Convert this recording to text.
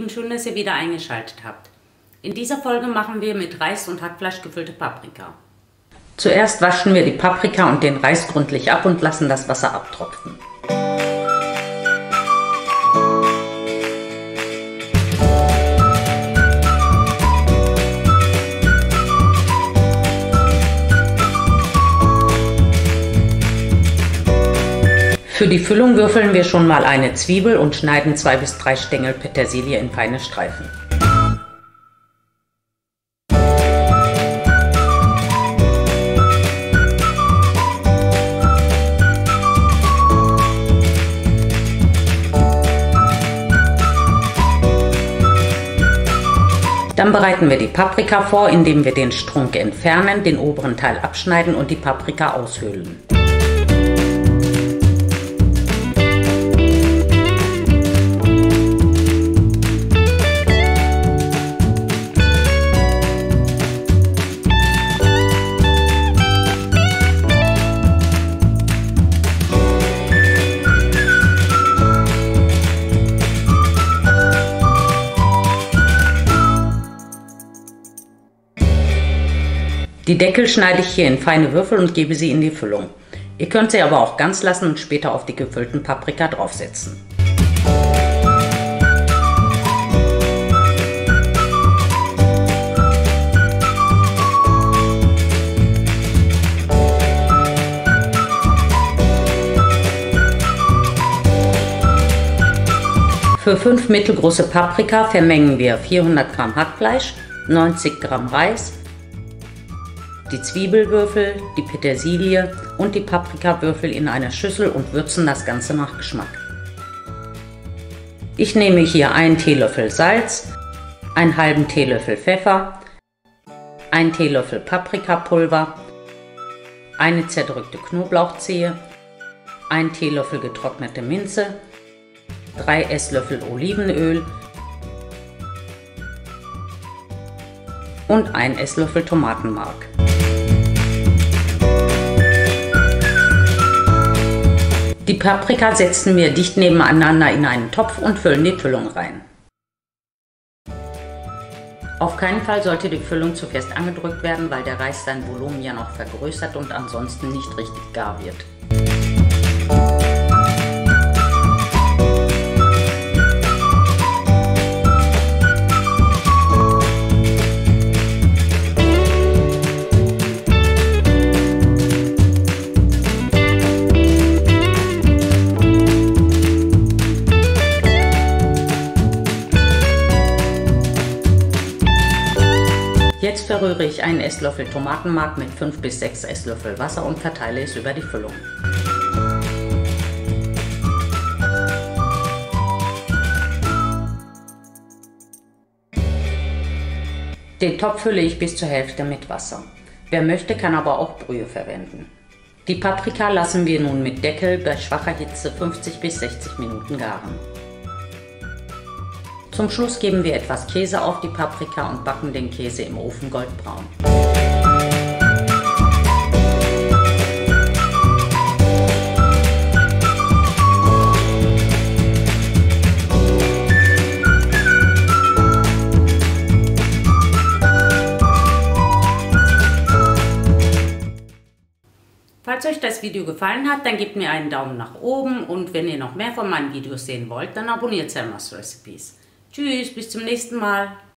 Lieben, schön, dass ihr wieder eingeschaltet habt. In dieser Folge machen wir mit Reis und Hackfleisch gefüllte Paprika. Zuerst waschen wir die Paprika und den Reis gründlich ab und lassen das Wasser abtropfen. Für die Füllung würfeln wir schon mal eine Zwiebel und schneiden 2 bis 3 Stängel Petersilie in feine Streifen. Dann bereiten wir die Paprika vor, indem wir den Strunk entfernen, den oberen Teil abschneiden und die Paprika aushöhlen. Die Deckel schneide ich hier in feine Würfel und gebe sie in die Füllung. Ihr könnt sie aber auch ganz lassen und später auf die gefüllten Paprika draufsetzen. Für 5 mittelgroße Paprika vermengen wir 400 Gramm Hackfleisch, 90 Gramm Reis, die Zwiebelwürfel, die Petersilie und die Paprikawürfel in einer Schüssel und würzen das Ganze nach Geschmack. Ich nehme hier einen Teelöffel Salz, einen halben Teelöffel Pfeffer, einen Teelöffel Paprikapulver, eine zerdrückte Knoblauchzehe, einen Teelöffel getrocknete Minze, 3 Esslöffel Olivenöl und 1 Esslöffel Tomatenmark. Die Paprika setzen wir dicht nebeneinander in einen Topf und füllen die Füllung rein. Auf keinen Fall sollte die Füllung zu fest angedrückt werden, weil der Reis sein Volumen ja noch vergrößert und ansonsten nicht richtig gar wird. Jetzt verrühre ich einen Esslöffel Tomatenmark mit 5 bis 6 Esslöffel Wasser und verteile es über die Füllung. Den Topf fülle ich bis zur Hälfte mit Wasser. Wer möchte, kann aber auch Brühe verwenden. Die Paprika lassen wir nun mit Deckel bei schwacher Hitze 50 bis 60 Minuten garen. Zum Schluss geben wir etwas Käse auf die Paprika und backen den Käse im Ofen goldbraun. Falls euch das Video gefallen hat, dann gebt mir einen Daumen nach oben und wenn ihr noch mehr von meinen Videos sehen wollt, dann abonniert Selmas Recipes. Tschüss, bis zum nächsten Mal.